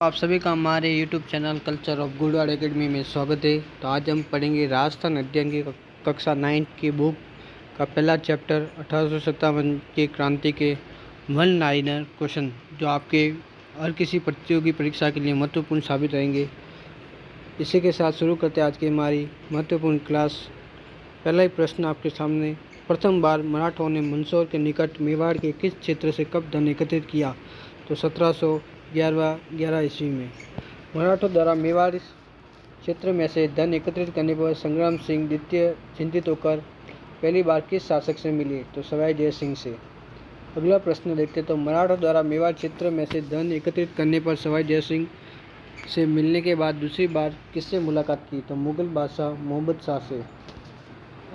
आप सभी का हमारे YouTube चैनल कल्चर ऑफ गुडवाड एकेडमी में स्वागत है। तो आज हम पढ़ेंगे राजस्थान अध्ययन की कक्षा 9 की बुक का पहला चैप्टर 1857 की क्रांति के वन लाइनर क्वेश्चन, जो आपके हर किसी प्रतियोगी परीक्षा के लिए महत्वपूर्ण साबित रहेंगे। इसी के साथ शुरू करते हैं आज की हमारी महत्वपूर्ण क्लास। पहला ही प्रश्न आपके सामने। प्रथम बार मराठों ने मंदसौर के निकट मेवाड़ के किस क्षेत्र से कब धन एकत्रित किया? तो 1711 ईस्वी में। मराठों द्वारा मेवाड़ क्षेत्र में से धन एकत्रित करने पर संग्राम सिंह द्वितीय चिंतित होकर पहली बार किस शासक से मिले? तो सवाई जय सिंह से। अगला प्रश्न देखते तो मराठों द्वारा मेवाड़ क्षेत्र में से धन एकत्रित करने पर सवाई जय सिंह से मिलने के बाद दूसरी बार किससे मुलाकात की? तो मुगल बादशाह मोहम्मद शाह से।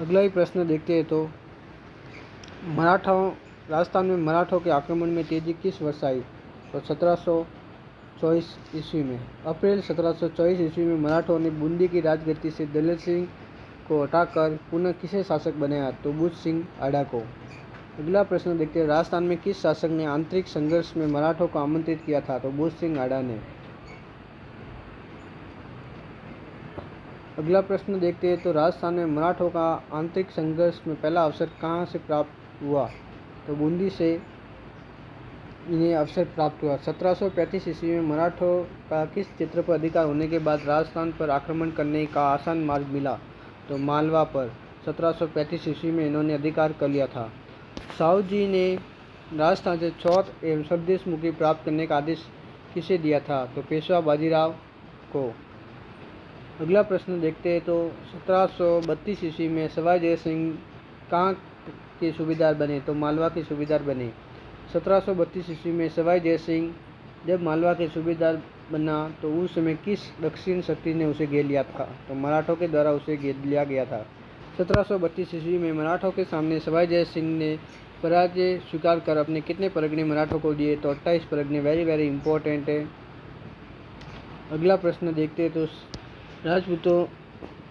अगला ही प्रश्न देखते हैं तो राजस्थान में मराठों के आक्रमण में तेजी किस वर्ष आई? तो 1724 ईस्वी में। अप्रैल 1724 ईस्वी में मराठों ने बूंदी की राजगद्दी से दलेर सिंह को हटाकर पुनः किसे शासक बनाया? तो बुध सिंह आडा को। अगला प्रश्न देखते हैं, राजस्थान में किस शासक ने आंतरिक संघर्ष में मराठों को आमंत्रित किया था? तो बुध सिंह आडा ने। अगला प्रश्न देखते हैं तो राजस्थान में मराठों का आंतरिक संघर्ष में पहला अवसर कहाँ से प्राप्त हुआ? तो बूंदी से इन्हें अवसर प्राप्त हुआ। 1735 ईस्वी में मराठों का किस क्षेत्र पर अधिकार होने के बाद राजस्थान पर आक्रमण करने का आसान मार्ग मिला? तो मालवा पर 1735 ईस्वी में इन्होंने अधिकार कर लिया था। साहू जी ने राजस्थान से चौथ एवं स्वदेश मुक्ति प्राप्त करने का आदेश किसे दिया था? तो पेशवा बाजीराव को। अगला प्रश्न देखते हैं तो 1732 ईस्वी में सवाई जय सिंह कहाँ के सूबेदार बने? तो मालवा के सूबेदार बने। 1732 ईस्वी में सवाई जय सिंह जब मालवा के सूबेदार बना तो उस समय किस दक्षिण शक्ति ने उसे घेर लिया था? तो मराठों के द्वारा उसे घेर लिया गया था। 1732 ईस्वी में मराठों के सामने सवाई जय सिंह ने पराजय स्वीकार कर अपने कितने परगने मराठों को दिए? तो 28 परगने। वेरी इंपॉर्टेंट है। अगला प्रश्न देखते हैं तो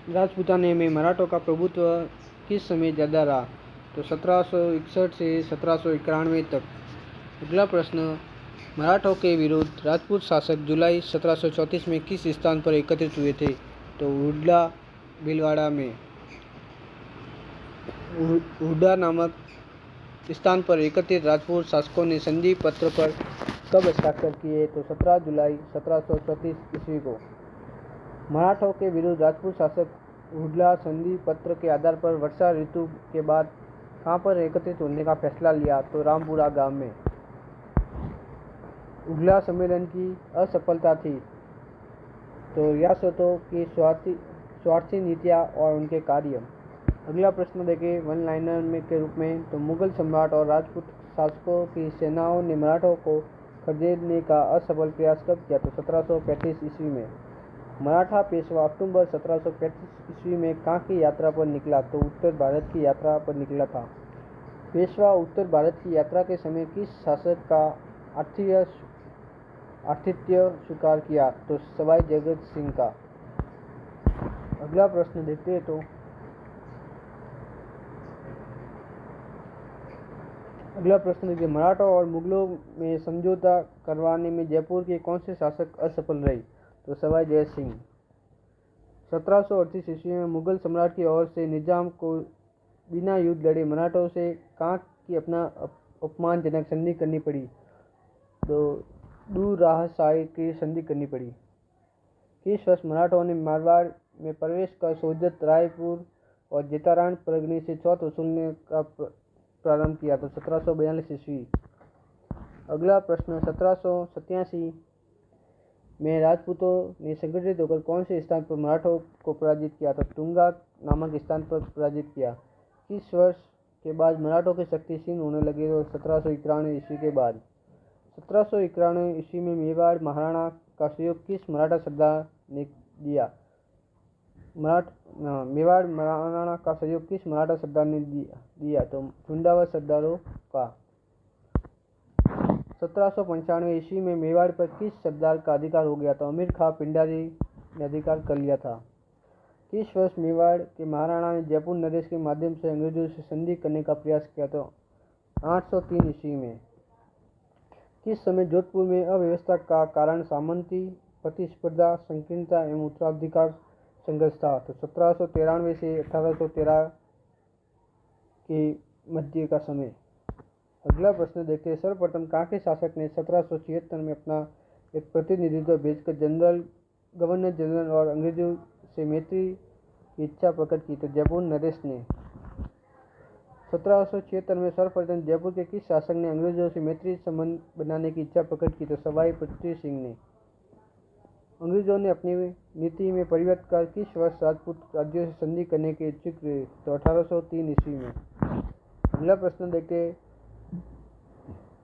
राजपूताने में मराठों का प्रभुत्व किस समय ज़्यादा रहा? तो 1761 से 1791 तक। अगला प्रश्न, मराठों के विरुद्ध राजपूत शासक जुलाई 1734 में किस स्थान पर एकत्रित हुए थे? तो हुडा भीलवाड़ा में। हुडा नामक स्थान पर एकत्रित राजपूत शासकों ने संधि पत्र पर कब हस्ताक्षर किए? तो 17 जुलाई 1734 ईस्वी को। मराठों के विरुद्ध राजपूत शासक हुडला संधि पत्र के आधार पर वर्षा ऋतु के बाद कहाँ पर एकत्रित होने का फैसला लिया? तो रामपुरा गांव में। हुडला सम्मेलन की असफलता थी तो रियासतों की स्वार्थी नीतियाँ और उनके कार्य। अगला प्रश्न देखें वन लाइनर में के रूप में। तो मुगल सम्राट और राजपूत शासकों की सेनाओं ने मराठों को खदेड़ने का असफल प्रयास कब किया? तो 1735 ईस्वी में। मराठा पेशवा अक्टूबर 1735 ईस्वी में कहाँ की यात्रा पर निकला? तो उत्तर भारत की यात्रा पर निकला था। पेशवा उत्तर भारत की यात्रा के समय किस शासक का आतिथ्य स्वीकार किया? तो सवाई जगत सिंह का। अगला प्रश्न देखते हैं तो अगला प्रश्न देखिए, मराठों और मुगलों में समझौता करवाने में जयपुर के कौन से शासक असफल रहे? तो सवाई जय सिंह। 1738 ईस्वी में मुगल सम्राट की ओर से निजाम को बिना युद्ध लड़े मराठों से कहाँ की अपना अपमानजनक संधि करनी पड़ी? तो दूर राह साई की संधि करनी पड़ी। किस वर्ष मराठों ने मारवाड़ में प्रवेश कर सोजत रायपुर और जेतारान परगने से चौथ वसूलने का प्रारंभ किया? तो 1742 ईस्वी। अगला प्रश्न, 1787 में राजपूतों ने संगठित होकर कौन से स्थान पर मराठों को पराजित किया? तो तुंगा नामक स्थान पर पराजित किया। किस वर्ष के बाद मराठों की शक्ति क्षीण होने लगी? तो 1791 ईस्वी के बाद। 1791 ईस्वी में मेवाड़ महाराणा का सहयोग किस मराठा सरदार ने दिया? मेवाड़ महाराणा का सहयोग किस मराठा सरदार ने दिया? तो झुंझावात सरदारों का। 1795 ईस्वी में मेवाड़ पर किस सरदार का अधिकार हो गया? तो अमीर खां पिंडारी ने अधिकार कर लिया था। किस वर्ष मेवाड़ के महाराणा ने जयपुर नरेश के माध्यम से अंग्रेजों से संधि करने का प्रयास किया? तो 803 ईस्वी में। किस समय जोधपुर में अव्यवस्था का कारण सामंती प्रतिस्पर्धा, संकीर्णता एवं उत्तराधिकार संघर्ष था? तो 1793 से 1813 के मध्य का समय। अगला प्रश्न देखते हैं। सर्वप्रथम काके शासक ने 1776 में अपना एक प्रतिनिधित्व भेजकर गवर्नर जनरल और अंग्रेजों से मैत्री की इच्छा प्रकट की? तो जयपुर नरेश ने। 1776 में सर्वप्रथम जयपुर के किस शासक ने अंग्रेजों से मैत्री संबंध बनाने की इच्छा प्रकट की? तो सवाई पृथ्वी सिंह ने। अंग्रेजों ने अपनी नीति में परिवर्तन कर किस वर्ष राजपूत राज्यों से संधि करने के इच्छुक हुए? तो 1803 ईस्वी में। अगला प्रश्न देखते हैं।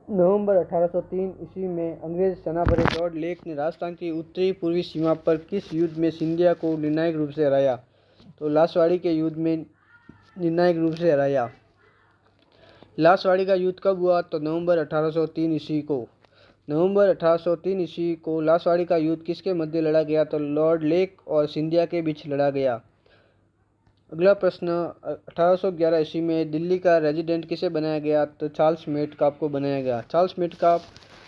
नवंबर 1803 ईस्वी में अंग्रेज सेनापति लॉर्ड लेक ने राजस्थान की उत्तरी पूर्वी सीमा पर किस युद्ध में सिंधिया को निर्णायक रूप से हराया? तो लासवाड़ी के युद्ध में निर्णायक रूप से हराया। लासवाड़ी का युद्ध कब हुआ? तो नवंबर 1803 ईस्वी को। नवंबर 1803 ईस्वी को लासवाड़ी का युद्ध किसके मध्य लड़ा गया? तो लॉर्ड लेक और सिंधिया के बीच लड़ा गया। अगला प्रश्न। 1811 ईस्वी में दिल्ली का रेजिडेंट किसे बनाया गया? तो चार्ल्स मेटकाफ को बनाया गया। चार्ल्स मेटकाफ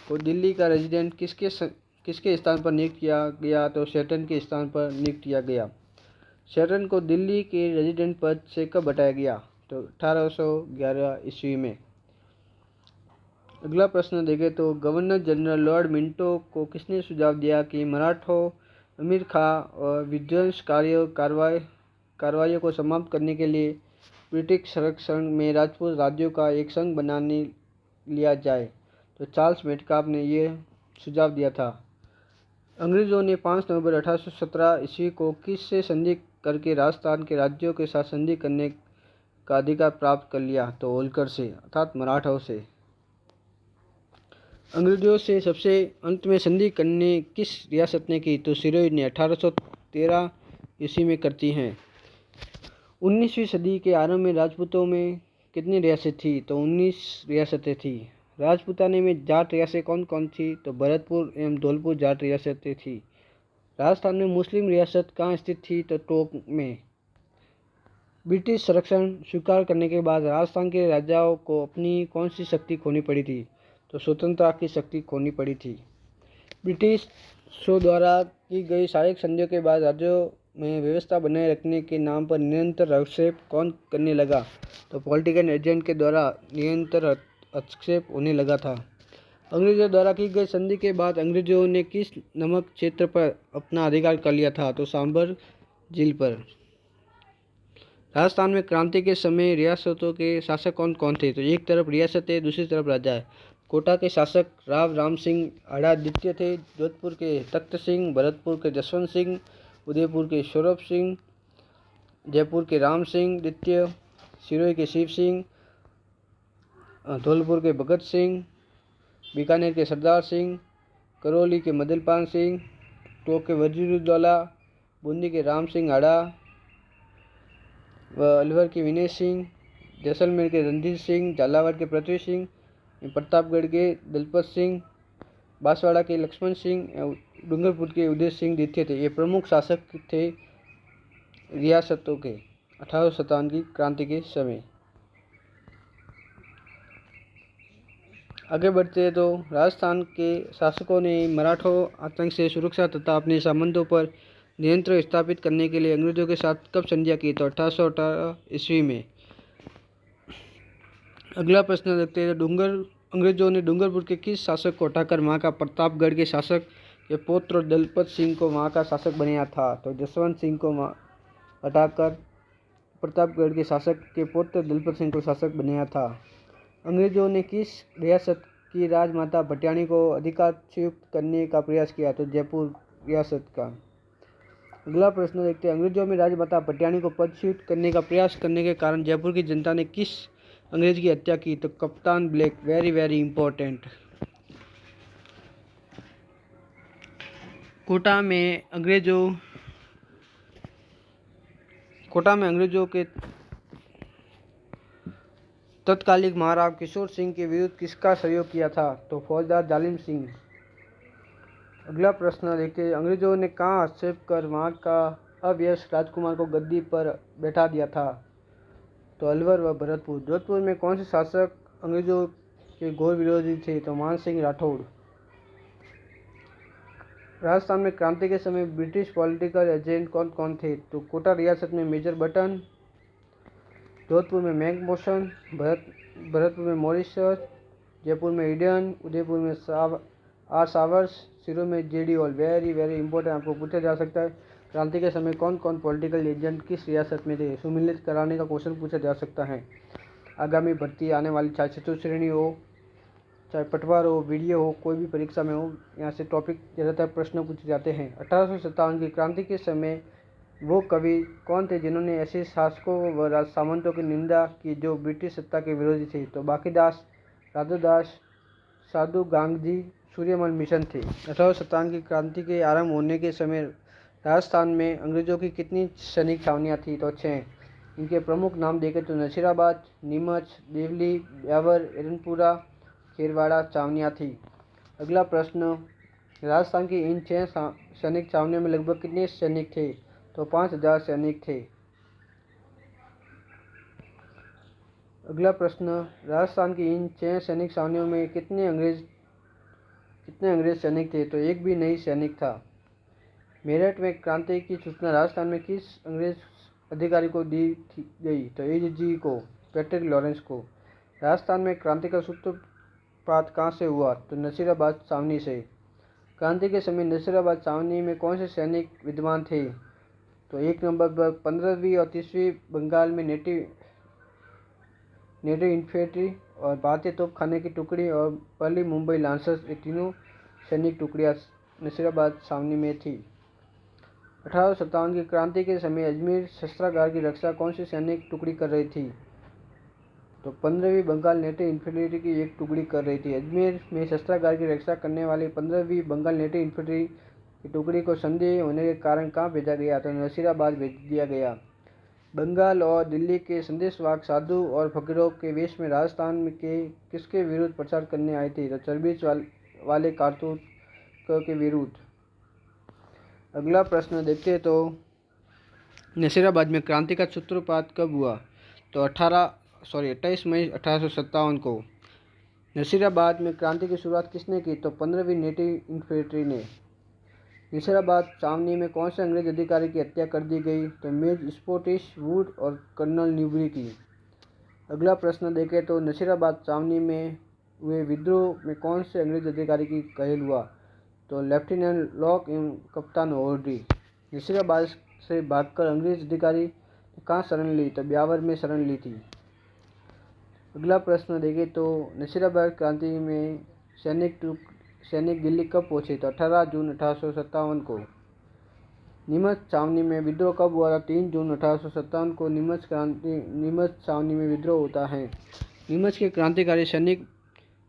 को दिल्ली का रेजिडेंट किसके स्थान पर नियुक्त किया गया? तो शेल्टन के स्थान पर नियुक्त किया गया। शेल्टन को दिल्ली के रेजिडेंट पद से कब हटाया गया? तो 1811 ईस्वी में। अगला प्रश्न देखें तो गवर्नर जनरल लॉर्ड मिंटो को किसने सुझाव दिया कि मराठों, अमीर खां और विध्वंसकारी कार्रवाइयों को समाप्त करने के लिए ब्रिटिश संरक्षण में राजपूत राज्यों का एक संघ बनाने लिया जाए? तो चार्ल्स मेटकाफ ने यह सुझाव दिया था। अंग्रेजों ने 5 नवंबर 1817 ईस्वी को किस से संधि करके राजस्थान के राज्यों के साथ संधि करने का अधिकार प्राप्त कर लिया? तो होलकर से, अर्थात मराठों से। अंग्रेजों से सबसे अंत में संधि करने किस रियासत ने की? तो सिरोही ने 1813 ईस्वी में करती हैं। 19वीं सदी के आरंभ में राजपूतों में कितनी रियासतें थी? तो 19 रियासतें थी। राजपूताने में जाट रियासतें कौन कौन थी? तो भरतपुर एवं धौलपुर जाट रियासतें थी। राजस्थान में मुस्लिम रियासत कहाँ स्थित थी? तो टोंक में। ब्रिटिश संरक्षण स्वीकार करने के बाद राजस्थान के राजाओं को अपनी कौन सी शक्ति खोनी पड़ी थी? तो स्वतंत्रता की शक्ति खोनी पड़ी थी। ब्रिटिशों द्वारा की गई सहायक संधियों के बाद राज्यों में व्यवस्था बनाए रखने के नाम पर निरंतर हस्तक्षेप कौन करने लगा? तो पॉलिटिकल एजेंट के द्वारा निरंतर हस्तक्षेप होने लगा था। अंग्रेजों द्वारा की गई संधि के बाद अंग्रेजों ने किस नमक क्षेत्र पर अपना अधिकार कर लिया था? तो सांभर झील पर। राजस्थान में क्रांति के समय रियासतों के शासक कौन कौन थे? तो एक तरफ रियासत है, दूसरी तरफ राजा है। कोटा के शासक राव राम सिंह आड़ा द्वितीय थे। जोधपुर के तख्त सिंह, भरतपुर के जसवंत सिंह, उदयपुर के सौरभ सिंह, जयपुर के राम सिंह द्वितीय, सिरोही के शिव सिंह, धौलपुर के भगत सिंह, बीकानेर के सरदार सिंह, करौली के मदनपाल सिंह, टोंक के वजीरुद्दौला, बूंदी के राम सिंह आड़ा व अलवर के विनय सिंह, जैसलमेर के रणधीर सिंह, झालावाड़ के पृथ्वी सिंह, प्रतापगढ़ के दलपत सिंह, बांसवाड़ा के लक्ष्मण सिंह, डूंगरपुर के उदय सिंह द्वितीय थे। ये प्रमुख शासक थे रियासतों के 1857 की क्रांति के समय। आगे बढ़ते हैं तो राजस्थान के शासकों ने मराठों आतंक से सुरक्षा तथा अपने संबंधों पर नियंत्रण स्थापित करने के लिए अंग्रेजों के साथ कब संधियां की? तो 1818 ईस्वी में। अगला प्रश्न देखते हैं। अंग्रेजों ने डूंगरपुर के किस शासक को हटाकर वहाँ का प्रतापगढ़ के शासक के पुत्र दलपत सिंह को वहाँ का शासक बनाया था? तो जसवंत सिंह को हटाकर प्रतापगढ़ के शासक के पुत्र दलपत सिंह को शासक बनाया था। अंग्रेजों ने किस रियासत की राजमाता भटियाणी को अधिकारच्युत करने का प्रयास किया? तो जयपुर रियासत का। अगला प्रश्न देखते हैं। अंग्रेजों में राजमाता भटियाणी को पदच्युत करने का प्रयास करने के कारण जयपुर की जनता ने किस अंग्रेज की हत्या की? तो कप्तान black. Very very important. Kota में अंग्रेजों के तत्कालीन महाराव किशोर सिंह के विरुद्ध किसका सहयोग किया था? तो फौजदार जालिम सिंह। अगला प्रश्न देखते हैं। अंग्रेजों ने कहाँ हस्तक्षेप कर वहाँ का अवयस्क राजकुमार को गद्दी पर बैठा दिया था? तो अलवर व भरतपुर। जोधपुर में कौन से शासक अंग्रेजों के घोर विरोधी थे? तो मान सिंह राठौड़। राजस्थान में क्रांति के समय ब्रिटिश पॉलिटिकल एजेंट कौन कौन थे? तो कोटा रियासत में मेजर बटन, जोधपुर में मैकमोशन, भरतपुर में मॉरिशस, जयपुर में ईडन, उदयपुर में आर सावर्स, सिरों में JD hall. Very very important, आपको पूछा जा सकता है क्रांति के समय कौन कौन पॉलिटिकल एजेंट किस रियासत में थे? सुमिलित कराने का क्वेश्चन पूछा जा सकता है। आगामी भर्ती आने वाली, चाहे चतुर्थ श्रेणी हो, चाहे पटवार हो, वीडियो हो, कोई भी परीक्षा में हो, यहाँ से टॉपिक ज़्यादातर प्रश्न पूछे जाते हैं। 1857 की क्रांति के समय वो कवि कौन थे जिन्होंने ऐसे शासकों व सामंतों की निंदा की जो ब्रिटिश सत्ता के विरोधी थे? तो बाकीदास, राधोदास, साधु गांधी, सूर्यमल मिशन थे। 1857 की क्रांति के आरंभ होने के समय राजस्थान में अंग्रेजों की कितनी सैनिक छावनियाँ थी? तो 6। इनके प्रमुख नाम देखें तो नसीराबाद, नीमच, देवली, ब्यावर, एरनपुरा, खेरवाड़ा छावनियाँ थी। अगला प्रश्न, राजस्थान की इन 6 सैनिक छावनियों में लगभग कितने सैनिक थे? तो 5000 सैनिक थे। अगला प्रश्न, राजस्थान की इन 6 सैनिक छावनियों में कितने अंग्रेज सैनिक थे? तो एक भी नहीं सैनिक था। मेरठ में क्रांति की सूचना राजस्थान में किस अंग्रेज अधिकारी को दी गई? तो एजीजी को, पैट्रिक लॉरेंस को। राजस्थान में क्रांति का सूत्रपात कहाँ से हुआ? तो नसीराबाद छावनी से। क्रांति के समय नसीराबाद छावनी में कौन से सैनिक विद्वान थे? तो 1 नंबर पर 15वीं और 30वीं बंगाल में नेटिव इन्फेंट्री और भारतीय तोपखाने की टुकड़ी और पहली मुंबई लांसर्स, ये तीनों सैनिक टुकड़ियाँ नसीराबाद छावनी में थी। 1857 की क्रांति के समय अजमेर शस्त्रागार की रक्षा कौन सी सैनिक टुकड़ी कर रही थी? तो 15वीं बंगाल नेटिव इन्फेंट्री की एक टुकड़ी कर रही थी। अजमेर में शस्त्रागार की रक्षा करने वाली 15वीं बंगाल नेटिव इन्फेंट्री की टुकड़ी को संदेह होने के कारण कहाँ भेजा गया? तो नसीराबाद भेज दिया गया। बंगाल और दिल्ली के संदेशवाहक साधु और फकीरों के वेश में राजस्थान के किसके विरुद्ध प्रचार करने आए थे? तो चर्बीच वाले कारतूत के विरुद्ध। अगला प्रश्न देखते हैं, तो नसीराबाद में क्रांति का सूत्रपात कब हुआ? तो 28 मई 1857 को। नसीराबाद में क्रांति की शुरुआत किसने की? तो 15वीं नेटिव इन्फेंट्री ने। नसीराबाद छावनी में कौन से अंग्रेज अधिकारी की हत्या कर दी गई? तो मेजर स्कॉटिश वुड और कर्नल न्यूबरी की। अगला प्रश्न देखें, तो नसीराबाद छावनी में हुए विद्रोह में कौन से अंग्रेज अधिकारी की घायल हुआ? तो लेफ्टिनेंट लॉक एवं कप्तान ओवरडी। नसीराबाद से भागकर अंग्रेज अधिकारी कहाँ शरण ली? तो ब्यावर में शरण ली थी। अगला प्रश्न देखें, तो नसीराबाद क्रांति में सैनिक दिल्ली कब पहुंचे? तो 18 जून 1857 को। नीमच छावनी में विद्रोह कब हुआ था? 3 जून 1857 को नीमच छावनी में विद्रोह होता है। नीमच के क्रांतिकारी सैनिक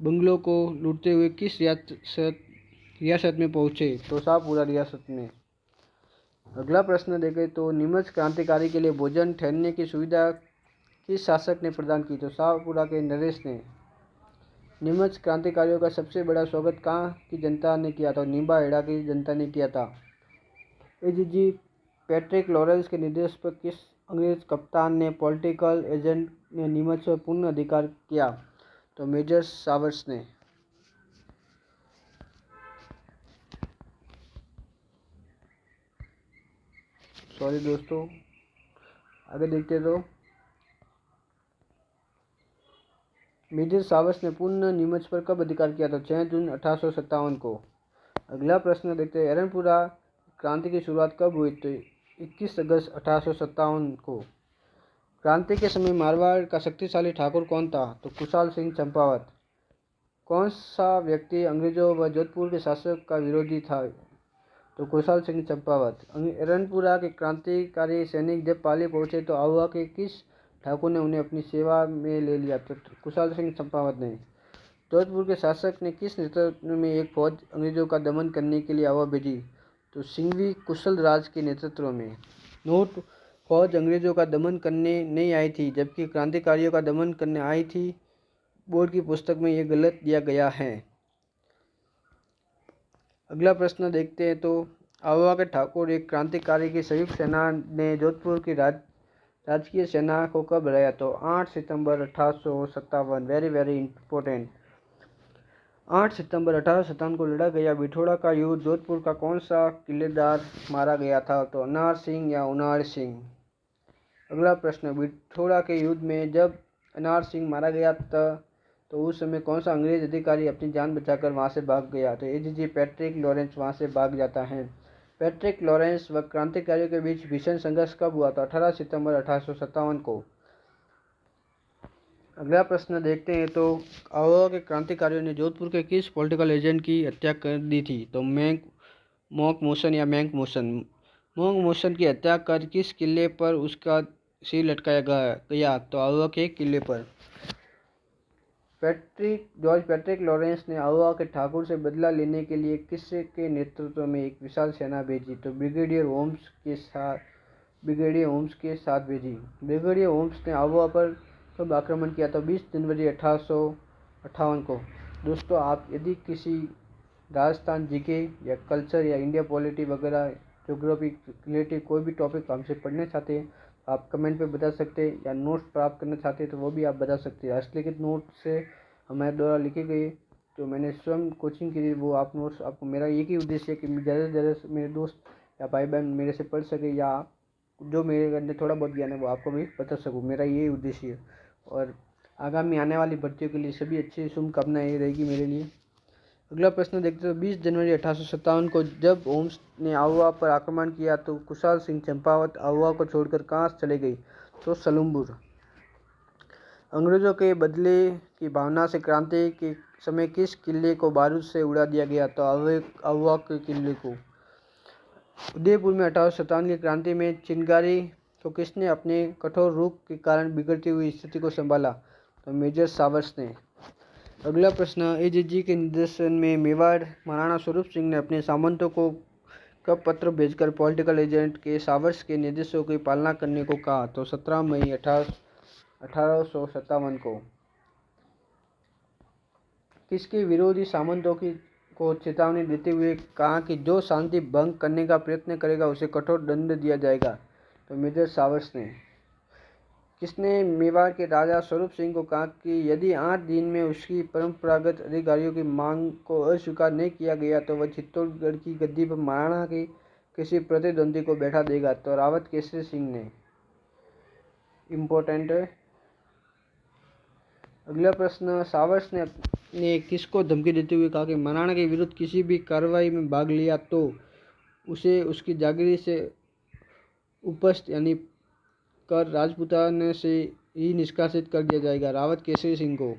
बंगलों को लूटते हुए किस रियासत में पहुंचे? तो शाहपुरा रियासत में। अगला प्रश्न देखें, तो नीमच क्रांतिकारी के लिए भोजन ठहरने की सुविधा किस शासक ने प्रदान की? तो शाहपुरा के नरेश ने। नीमच क्रांतिकारियों का सबसे बड़ा स्वागत कहाँ की जनता ने किया था? नीबा हेड़ा की जनता ने किया था। एजीजी पैट्रिक लॉरेंस के निर्देश पर किस अंग्रेज कप्तान ने पॉलिटिकल एजेंट ने नीमच पर पूर्ण अधिकार किया? तो मेजर सावर्स ने। सॉरी दोस्तों, आगे देखते तो मेजर सावर्स ने पूर्ण नीमच पर कब अधिकार किया था? 6 जून 1857 को। अगला प्रश्न देखते हैं, एरनपुरा क्रांति की शुरुआत कब हुई? तो 21 अगस्त 1857 को। क्रांति के समय मारवाड़ का शक्तिशाली ठाकुर कौन था? तो कुशाल सिंह चंपावत। कौन सा व्यक्ति अंग्रेजों व जोधपुर के शासक का विरोधी था? तो कुशाल सिंह चंपावत। एरनपुरा के क्रांतिकारी सैनिक जब पाली पहुंचे तो आहुआ के किस ठाकुर ने उन्हें अपनी सेवा में ले लिया? तो कुशाल सिंह चंपावत ने। जोधपुर के शासक ने किस नेतृत्व में एक फौज अंग्रेजों का दमन करने के लिए आहुआ भेजी? तो सिंघवी कुशल राज के नेतृत्व में। नोट, फौज अंग्रेजों का दमन करने नहीं आई थी जबकि क्रांतिकारियों का दमन करने आई थी। बोर्ड की पुस्तक में यह गलत दिया गया है। अगला प्रश्न देखते हैं, तो आहुआ के ठाकुर एक क्रांतिकारी की संयुक्त सेना ने जोधपुर की राजकीय सेना को कब हराया? तो 8 सितंबर 1857। Very very important. 8 सितंबर 1857 को लड़ा गया बिठौड़ा का युद्ध, जोधपुर का कौन सा किलेदार मारा गया था? तो अनार सिंह या उनार सिंह। अगला प्रश्न, बिठौड़ा के युद्ध में जब अनार सिंह मारा गया था तो उस समय कौन सा अंग्रेज अधिकारी अपनी जान बचाकर वहां से भाग गया? तो एजीजी पैट्रिक लॉरेंस वहां से भाग जाता है। पैट्रिक लॉरेंस व क्रांतिकारियों के बीच भीषण संघर्ष कब हुआ था? 18 सितंबर 1857 को। अगला प्रश्न देखते हैं। तो अवध के क्रांतिकारियों ने जोधपुर के किस पॉलिटिकल एजेंट की हत्या कर दी थी? तो मॉक मोशन या मैंक मोशन। मॉक मोशन की हत्या कर किस किले पर उसका सिर लटकाया गया? तो अवध के किले पर। जॉर्ज पैट्रिक लॉरेंस ने अवध के ठाकुर से बदला लेने के लिए किसके नेतृत्व में एक विशाल सेना भेजी? तो ब्रिगेडियर होम्स के साथ भेजी। ब्रिगेडियर होम्स ने अवध पर कब आक्रमण किया? तो 20 जनवरी 1858 को। दोस्तों, आप यदि किसी राजस्थान जीके या कल्चर या इंडिया पॉलिटी वगैरह ज्योग्राफी रिलेटेड कोई भी टॉपिक हमसे पढ़ना चाहते हैं, आप कमेंट पे बता सकते हैं, या नोट्स प्राप्त करना चाहते हैं तो वो भी आप बता सकते हैं। हस्तलिखित नोट से हमारे द्वारा लिखे गए जो मैंने स्वयं कोचिंग की वो आप नोट्स, आपको मेरा एक ही उद्देश्य है कि ज़्यादा से ज़्यादा मेरे दोस्त या भाई बहन मेरे से पढ़ सके, या जो मेरे अंदर थोड़ा बहुत ज्ञान है वो आपको भी बता सकूँ, मेरा यही उद्देश्य है। और आगामी आने वाली भर्तियों के लिए सभी अच्छी शुभकामनाएं रहेगी मेरे लिए। अगला प्रश्न देखते हैं। 20 जनवरी 1857 को जब होम्स ने आहुआ पर आक्रमण किया तो कुशाल सिंह चंपावत आहुआ को छोड़कर कहाँ चले गई? तो सलूमपुर। अंग्रेजों के बदले की भावना से क्रांति के समय किस किले को बारूद से उड़ा दिया गया? तो आहुआ के किले को। उदयपुर में 1857 की क्रांति में चिनगारी तो किसने अपने कठोर रुख के कारण बिगड़ती हुई स्थिति को संभाला? तो मेजर सावर्स ने। अगला प्रश्न, एजीजी के निर्देशन में मेवाड़ महाराणा स्वरूप सिंह ने अपने सामंतों को कब पत्र भेजकर पॉलिटिकल एजेंट के सावर्स के निर्देशों की पालना करने को कहा? तो 17 मई 1857 को। किसके विरोधी सामंतों को चेतावनी देते हुए कहा कि जो शांति भंग करने का प्रयत्न करेगा उसे कठोर दंड दिया जाएगा? तो मेजर सावर्स ने। किसने मेवाड़ के राजा स्वरूप सिंह को कहा कि यदि 8 दिन में उसकी परंपरागत अधिकारियों की मांग को अस्वीकार नहीं किया गया तो वह चित्तौड़गढ़ की गद्दी पर महाराणा के किसी प्रतिद्वंदी को बैठा देगा? तो रावत केसरी सिंह ने। इम्पोर्टेंट है। अगला प्रश्न, सावर्स ने किसको धमकी देते हुए कहा कि महाराणा के विरुद्ध किसी भी कार्रवाई में भाग लिया तो उसे उसकी जागीर से उपस्थ यानी कर राजपूताना से ही निष्कासित कर दिया जाएगा? रावत केसरी सिंह को।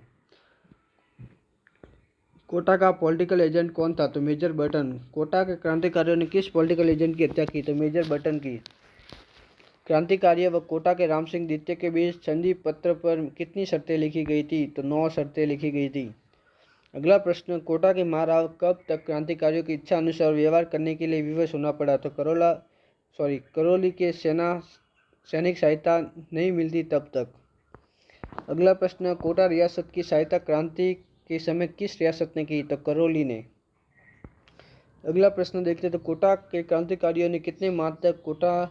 कोटा का पॉलिटिकल एजेंट कौन था? तो मेजर बर्टन। कोटा के क्रांतिकारियों ने किस पॉलिटिकल एजेंट की हत्या की? तो मेजर बर्टन की। क्रांतिकारियों व कोटा के राम सिंह द्वितीय के बीच संधि पत्र पर कितनी शर्तें लिखी गई थी? तो 9 शर्तें लिखी गई थी। अगला प्रश्न, कोटा के महाराव कब तक क्रांतिकारियों की इच्छा अनुसार व्यवहार करने के लिए विवश होना पड़ा? तो करौली के सैनिक सहायता नहीं मिलती तब तक। अगला प्रश्न, कोटा रियासत की सहायता क्रांति के समय किस रियासत ने की? तो करौली ने। अगला प्रश्न देखते तो कोटा के क्रांतिकारियों ने कितने माह तक कोटा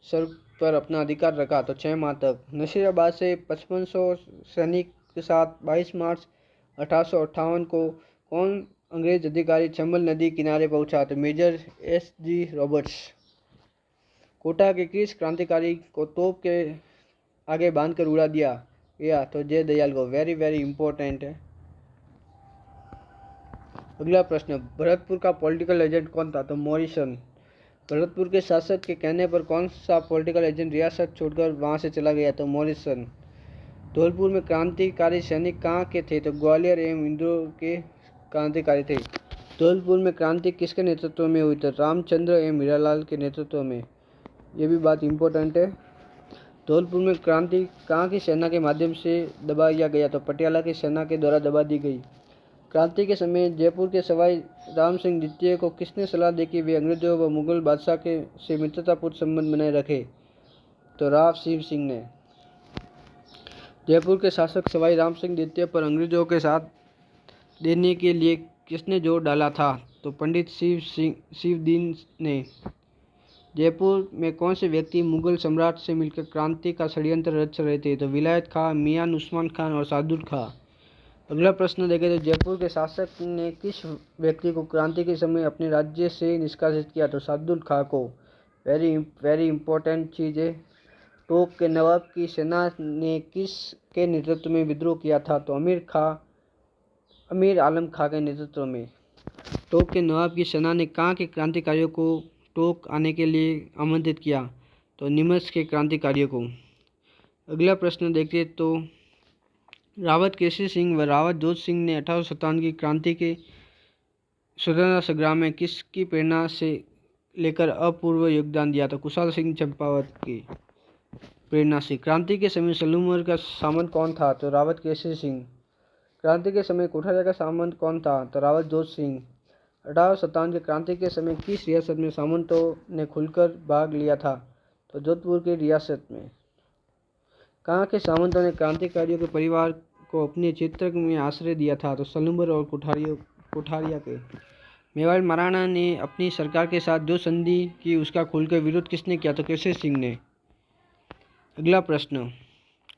सर पर अपना अधिकार रखा? तो 6 माह तक। नसीराबाद से 5500 सैनिक के साथ 22 मार्च 1858 को कौन अंग्रेज अधिकारी चंबल नदी किनारे पहुंचा? तो मेजर एस.जी. रॉबर्ट्स। कोटा के किस क्रांतिकारी को तोप के आगे बांधकर उड़ा दिया गया? तो जय दयाल को। वेरी वेरी इंपॉर्टेंट है। अगला प्रश्न, भरतपुर का पॉलिटिकल एजेंट कौन था? तो मॉरिसन। भरतपुर के शासक के कहने पर कौन सा पॉलिटिकल एजेंट रियासत छोड़कर वहां से चला गया? तो मॉरिसन। धौलपुर में क्रांतिकारी सैनिक कहाँ के थे? तो ग्वालियर एवं इंदौर के क्रांतिकारी थे। धौलपुर में क्रांति किसके नेतृत्व में हुई? तो रामचंद्र एवं हीरालाल के नेतृत्व में। ये भी बात इम्पोर्टेंट है। धौलपुर में क्रांति कहाँ की सेना के माध्यम से दबाया गया? तो पटियाला की सेना के द्वारा दबा दी गई। क्रांति के समय जयपुर के सवाई राम सिंह द्वितीय को किसने सलाह दी कि वे अंग्रेजों व मुगल बादशाह से मित्रतापूर्ण संबंध बनाए रखे? तो राव शिव सिंह ने। जयपुर के शासक सवाई राम सिंह द्वितीय पर अंग्रेजों के साथ देने के लिए किसने जोर डाला था? तो पंडित शिवदीन ने। जयपुर में कौन से व्यक्ति मुगल सम्राट से मिलकर क्रांति का षड्यंत्र रच रहे थे? तो विलायत खां, मियां उस्मान खान और सादुल खां। अगला प्रश्न देखें तो जयपुर के शासक ने किस व्यक्ति को क्रांति के समय अपने राज्य से निष्कासित किया? तो सादुल खां को। वेरी इंपॉर्टेंट चीज़ है। टोक के नवाब की सेना ने किस के नेतृत्व में विद्रोह किया था? तो अमीर आलम खां के नेतृत्व में। टोक के नवाब की सेना ने कहाँ के क्रांतिकारियों को टोक आने के लिए आमंत्रित किया? तो नीमच के क्रांतिकारियों को। अगला प्रश्न देखिए तो रावत केसरी सिंह व रावत जोध सिंह ने 1857 की क्रांति के स्वतंत्रता संग्राम में किसकी प्रेरणा से लेकर अपूर्व योगदान दिया? तो कुशाल सिंह चंपावत की प्रेरणा से। क्रांति के समय सलूमर का सामंत कौन था? तो रावत केसरी सिंह। क्रांति के समय कोठारिया का सामंत कौन था? तो रावत जोध सिंह। 1857 की क्रांति के समय किस रियासत में सामंतों ने खुलकर भाग लिया था? तो जोधपुर की रियासत में। कहाँ के सामंतों ने क्रांतिकारियों के परिवार को अपने क्षेत्र में आश्रय दिया था? तो सलूमर और कोठारिया के। मेवाड़ महाराणा ने अपनी सरकार के साथ जो संधि की उसका खुलकर विरोध किसने किया? तो केसरी सिंह ने। अगला प्रश्न,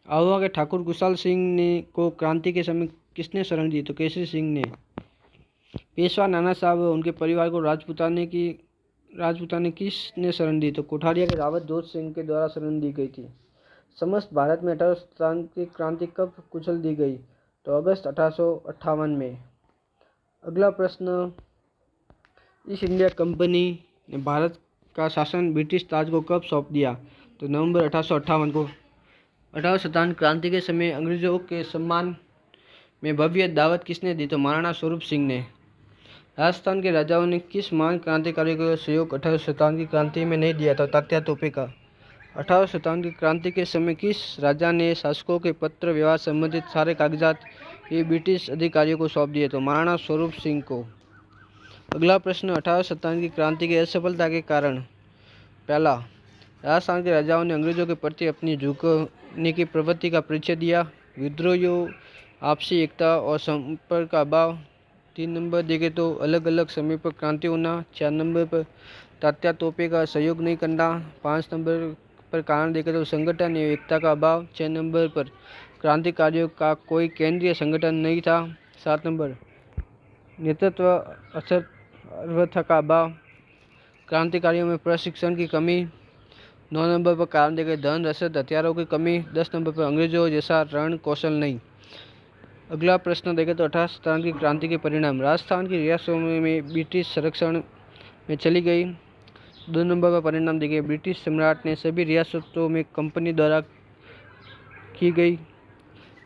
आहुआ के ठाकुर कुशाल सिंह ने को क्रांति के समय किसने शरण दी? तो केसरी सिंह ने। पेशवा नाना साहब और उनके परिवार को राजपूताने किसने शरण दी? तो कोठारिया के रावत जोध सिंह के द्वारा शरण दी गई थी। समस्त भारत में 1857 की क्रांति कब कुचल दी गई? तो अगस्त 1858 में। अगला प्रश्न, ईस्ट इंडिया कंपनी ने भारत का शासन ब्रिटिश ताज को कब सौंप दिया? तो नवंबर 1858 को। 1857 क्रांति के समय अंग्रेजों के सम्मान में भव्य दावत किसने दी? तो महाराणा स्वरूप सिंह ने। राजस्थान के राजाओं ने किस महान क्रांतिकारी को सहयोग 1857 की क्रांति में नहीं दिया? था तात्या तोपे का। 1857 की क्रांति के समय किस राजा ने शासकों के पत्र व्यवहार संबंधित सारे कागजात ये ब्रिटिश अधिकारियों को सौंप दिए? तो महाराणा स्वरूप सिंह को। अगला प्रश्न, 1857 की क्रांति की असफलता के कारण। पहला, राजस्थान के राजाओं ने अंग्रेजों के प्रति अपनी झुकने की प्रवृत्ति का परिचय दिया। विद्रोहियों, आपसी एकता और संपर्क का अभाव। 3 नंबर देखें तो अलग अलग समय पर क्रांति होना। 4 नंबर पर तात्या तोपे का सहयोग नहीं करना। 5 नंबर पर कारण देखें तो संगठन एवं एकता का अभाव। 6 नंबर पर क्रांतिकारियों का कोई केंद्रीय संगठन नहीं था। 7 नंबर नेतृत्व असमर्थता का अभाव। क्रांतिकारियों में प्रशिक्षण की कमी। 9 नंबर पर कारण देखें धन रसद हथियारों की कमी। 10 नंबर पर अंग्रेजों जैसा रण कौशल नहीं। अगला प्रश्न देखें तो 1857 की क्रांति के परिणाम। राजस्थान की रियासतों में ब्रिटिश संरक्षण में चली गई। 2 नंबर का परिणाम देखिए ब्रिटिश सम्राट ने सभी रियासतों में कंपनी द्वारा की गई।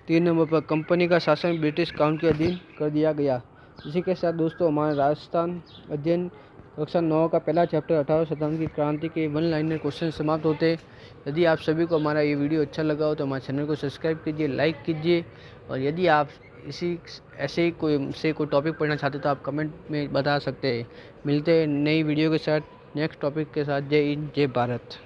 3 नंबर पर कंपनी का शासन ब्रिटिश काउंट के अधीन कर दिया गया। इसी के साथ दोस्तों हमारा राजस्थान अध्ययन कक्षा 9 का पहला चैप्टर 1857 की क्रांति के 1 लाइनर क्वेश्चन समाप्त होते। यदि आप सभी को हमारा ये वीडियो अच्छा लगा हो तो हमारे चैनल को सब्सक्राइब कीजिए, लाइक कीजिए, और यदि आप ऐसे ही कोई टॉपिक पढ़ना चाहते हो तो आप कमेंट में बता सकते हैं। मिलते हैं नई वीडियो के साथ, नेक्स्ट टॉपिक के साथ। जय हिंद, जय भारत।